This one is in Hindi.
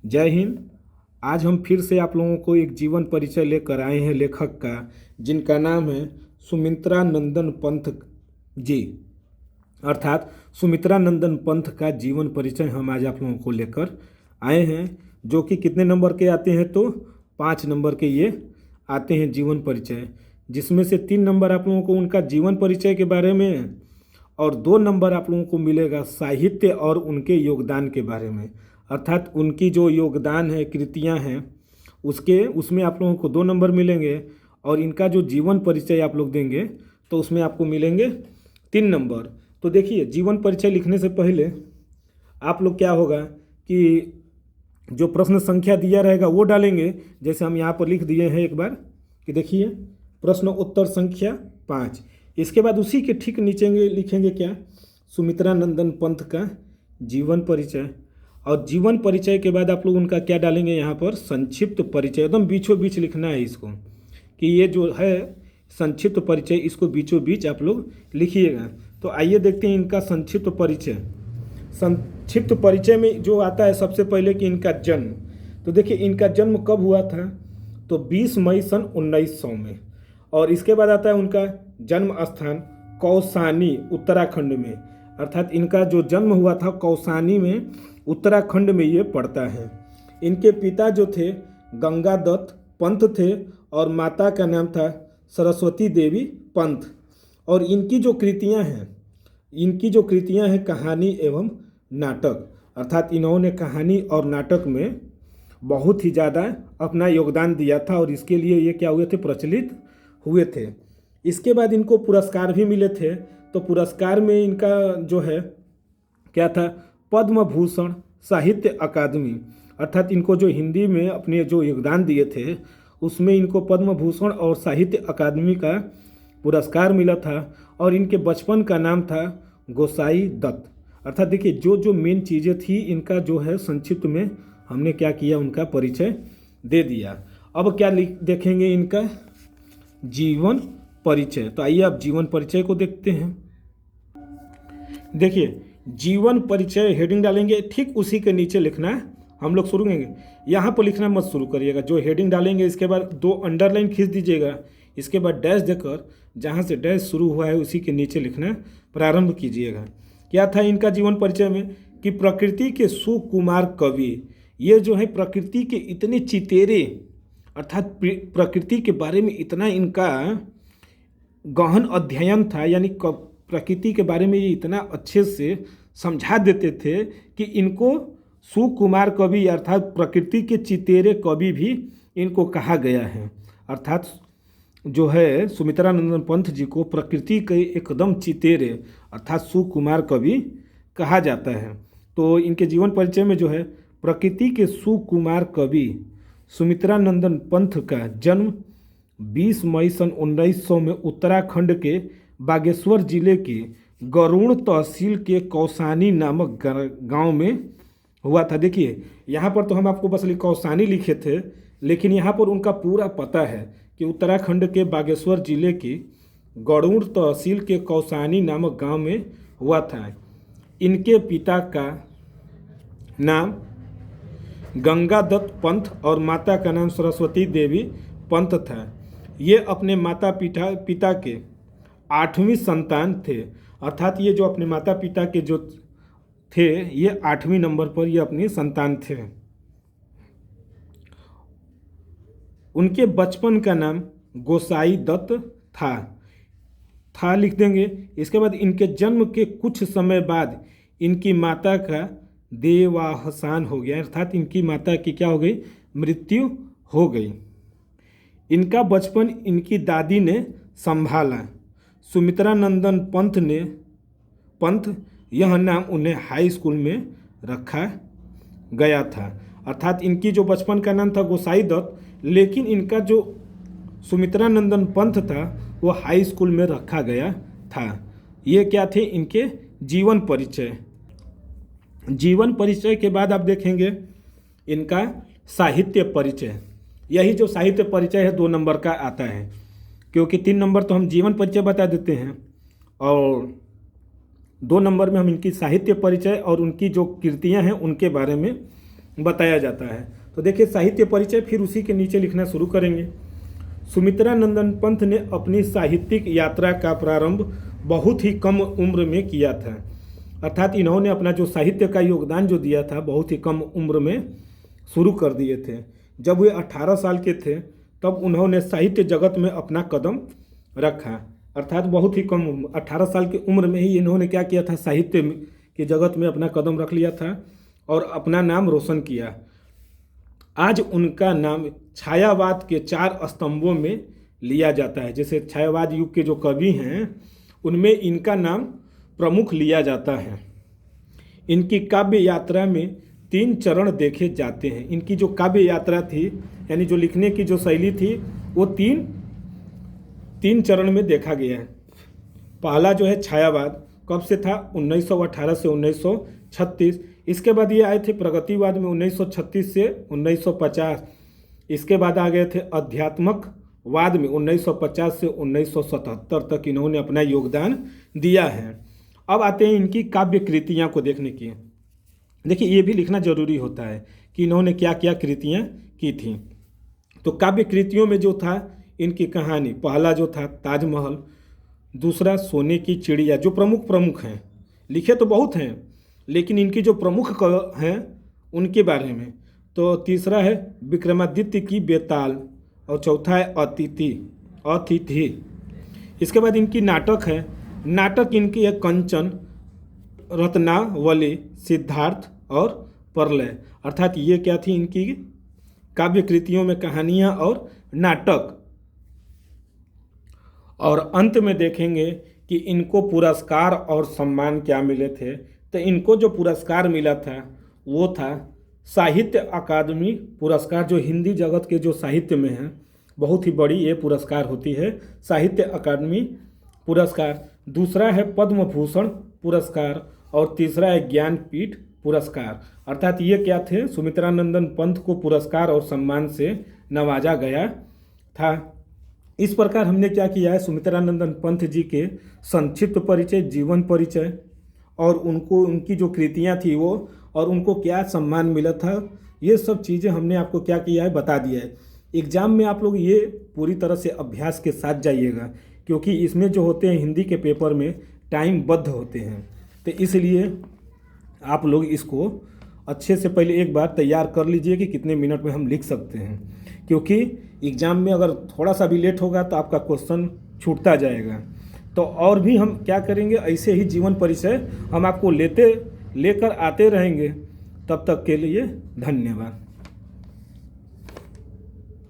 जय हिंद। आज हम फिर से आप लोगों को एक जीवन परिचय लेकर आए हैं लेखक का, जिनका नाम है सुमित्रा नंदन पंत जी। अर्थात सुमित्रा नंदन पंत का जीवन परिचय हम आज आप लोगों को लेकर आए हैं, जो कि कितने नंबर के आते हैं तो 5 नंबर के ये आते हैं जीवन परिचय, जिसमें से 3 नंबर आप लोगों को उनका जीवन परिचय के बारे में और 2 नंबर आप लोगों को मिलेगा साहित्य और उनके योगदान के बारे में। अर्थात उनकी जो योगदान है, कृतियां हैं, उसमें आप लोगों को 2 नंबर मिलेंगे और इनका जो जीवन परिचय आप लोग देंगे तो उसमें आपको मिलेंगे 3 नंबर। तो देखिए, जीवन परिचय लिखने से पहले आप लोग क्या होगा कि जो प्रश्न संख्या दिया रहेगा वो डालेंगे। जैसे हम यहाँ पर लिख दिए हैं एक बार कि देखिए, प्रश्न उत्तर संख्या 5। इसके बाद उसी के ठीक नीचे लिखेंगे क्या, सुमित्रा नंदन पंत का जीवन परिचय। और जीवन परिचय के बाद आप लोग उनका क्या डालेंगे, यहाँ पर संक्षिप्त परिचय। एकदम बीचों बीच लिखना है इसको, कि ये जो है संक्षिप्त परिचय, इसको बीचों बीच आप लोग लिखिएगा। तो आइए देखते हैं इनका संक्षिप्त परिचय। संक्षिप्त परिचय में जो आता है सबसे पहले कि इनका जन्म। तो देखिए, इनका जन्म कब हुआ था, तो 20 मई सन 1900 में। और इसके बाद आता है उनका जन्म स्थान कौसानी, उत्तराखंड में। अर्थात इनका जो जन्म हुआ था कौसानी में, उत्तराखंड में ये पड़ता है। इनके पिता जो थे गंगादत्त पंत थे और माता का नाम था सरस्वती देवी पंत। और इनकी जो कृतियां हैं कहानी एवं नाटक। अर्थात इन्होंने कहानी और नाटक में बहुत ही ज़्यादा अपना योगदान दिया था और इसके लिए ये क्या हुए थे, प्रचलित हुए थे। इसके बाद इनको पुरस्कार भी मिले थे। तो पुरस्कार में इनका जो है क्या था, पद्म भूषण साहित्य अकादमी। अर्थात इनको जो हिंदी में अपने जो योगदान दिए थे उसमें इनको पद्म भूषण और साहित्य अकादमी का पुरस्कार मिला था। और इनके बचपन का नाम था गोसाई दत्त। अर्थात देखिए, जो मेन चीज़ें थी इनका जो है संक्षिप्त में हमने क्या किया, उनका परिचय दे दिया। अब क्या देखेंगे, इनका जीवन परिचय। तो आइए आप जीवन परिचय को देखते हैं। देखिए, जीवन परिचय हेडिंग डालेंगे, ठीक उसी के नीचे लिखना है। हम लोग शुरू करेंगे, यहाँ पर लिखना मत शुरू करिएगा। जो हेडिंग डालेंगे इसके बाद 2 अंडरलाइन खींच दीजिएगा। इसके बाद डैश देकर जहाँ से डैश शुरू हुआ है उसी के नीचे लिखना प्रारंभ कीजिएगा। क्या था इनका जीवन परिचय में कि प्रकृति के सुकुमार कवि। ये जो है प्रकृति के इतने चितेरे, अर्थात प्रकृति के बारे में इतना इनका गहन अध्ययन था, यानी प्रकृति के बारे में ये इतना अच्छे से समझा देते थे कि इनको सुकुमार कवि अर्थात प्रकृति के चितेरे कवि भी इनको कहा गया है। अर्थात जो है सुमित्रा नंदन पंत जी को प्रकृति के एकदम चितेरे अर्थात सुकुमार कवि कहा जाता है। तो इनके जीवन परिचय में जो है प्रकृति के सुकुमार कवि सुमित्रा नंदन पंत का जन्म 20 मई सन 1900 में उत्तराखंड के बागेश्वर जिले के गरुड़ तहसील के कौसानी नामक गांव में हुआ था। देखिए, यहाँ पर तो हम आपको बस कौसानी लिखे थे, लेकिन यहाँ पर उनका पूरा पता है कि उत्तराखंड के बागेश्वर जिले की गरुड़ तहसील के कौसानी नामक गांव में हुआ था। इनके पिता का नाम गंगादत्त पंत और माता का नाम सरस्वती देवी पंत था। ये अपने माता पिता के 8वीं संतान थे। अर्थात ये जो अपने माता पिता के जो थे, ये 8वीं नंबर पर ये अपनी संतान थे। उनके बचपन का नाम गोसाई दत्त था लिख देंगे। इसके बाद इनके जन्म के कुछ समय बाद इनकी माता का देवावसान हो गया। अर्थात इनकी माता की क्या हो गई, मृत्यु हो गई। इनका बचपन इनकी दादी ने संभाला। सुमित्रा नंदन पंत यह नाम उन्हें हाई स्कूल में रखा गया था। अर्थात इनकी जो बचपन का नाम था गोसाई दत्त, लेकिन इनका जो सुमित्रा नंदन पंत था वो हाई स्कूल में रखा गया था। ये क्या थे, इनके जीवन परिचय। जीवन परिचय के बाद आप देखेंगे इनका साहित्य परिचय। यही जो साहित्य परिचय है 2 नंबर का आता है, क्योंकि 3 नंबर तो हम जीवन परिचय बता देते हैं और 2 नंबर में हम इनकी साहित्य परिचय और उनकी जो कृतियां हैं उनके बारे में बताया जाता है। तो देखिए साहित्य परिचय, फिर उसी के नीचे लिखना शुरू करेंगे। सुमित्रा नंदन पंत ने अपनी साहित्यिक यात्रा का प्रारंभ बहुत ही कम उम्र में किया था। अर्थात इन्होंने अपना जो साहित्य का योगदान जो दिया था बहुत ही कम उम्र में शुरू कर दिए थे। जब वे 18 साल के थे तब उन्होंने साहित्य जगत में अपना कदम रखा। अर्थात बहुत ही कम 18 साल की उम्र में ही इन्होंने क्या किया था, साहित्य के जगत में अपना कदम रख लिया था और अपना नाम रोशन किया। आज उनका नाम छायावाद के 4 स्तंभों में लिया जाता है। जैसे छायावाद युग के जो कवि हैं उनमें इनका नाम प्रमुख लिया जाता है। इनकी काव्य यात्रा में 3 चरण देखे जाते हैं। इनकी जो काव्य यात्रा थी, यानी जो लिखने की जो शैली थी, वो तीन चरण में देखा गया है। पहला जो है छायावाद, कब से था, 1918 से 1936। इसके बाद ये आए थे प्रगतिवाद में 1936 से 1950। इसके बाद आ गए थे अध्यात्मक वाद में 1950 से 1977 तक इन्होंने अपना योगदान दिया है। अब आते हैं इनकी काव्य कृतियाँ को देखने की। देखिए ये भी लिखना जरूरी होता है कि इन्होंने क्या क्या कृतियाँ की थी। तो काव्य कृतियों में जो था इनकी कहानी, पहला जो था ताजमहल, दूसरा सोने की चिड़िया, जो प्रमुख हैं, लिखे तो बहुत हैं लेकिन इनकी जो प्रमुख हैं उनके बारे में। तो तीसरा है विक्रमादित्य की बेताल और चौथा है अतिथि। इसके बाद इनकी नाटक है। नाटक इनकी है कंचन, रत्नावली, सिद्धार्थ और प्रलय। अर्थात ये क्या थी इनकी काव्य कृतियों में, कहानियाँ और नाटक। और अंत में देखेंगे कि इनको पुरस्कार और सम्मान क्या मिले थे। तो इनको जो पुरस्कार मिला था वो था साहित्य अकादमी पुरस्कार, जो हिंदी जगत के जो साहित्य में है बहुत ही बड़ी ये पुरस्कार होती है, साहित्य अकादमी पुरस्कार। दूसरा है पद्म भूषण पुरस्कार और तीसरा है ज्ञानपीठ पुरस्कार। अर्थात ये क्या थे, सुमित्रानंदन पंत को पुरस्कार और सम्मान से नवाजा गया था। इस प्रकार हमने क्या किया है, सुमित्रानंदन पंत जी के संक्षिप्त परिचय, जीवन परिचय और उनकी जो कृतियाँ थी वो, और उनको क्या सम्मान मिला था, ये सब चीज़ें हमने आपको क्या किया है, बता दिया है। एग्ज़ाम में आप लोग ये पूरी तरह से अभ्यास के साथ जाइएगा, क्योंकि इसमें जो होते हैं हिंदी के पेपर में टाइम बद्ध होते हैं। तो इसलिए आप लोग इसको अच्छे से पहले एक बार तैयार कर लीजिए कि कितने मिनट में हम लिख सकते हैं, क्योंकि एग्ज़ाम में अगर थोड़ा सा भी लेट होगा तो आपका क्वेश्चन छूटता जाएगा। तो और भी हम क्या करेंगे, ऐसे ही जीवन परिचय हम आपको लेकर आते रहेंगे। तब तक के लिए धन्यवाद।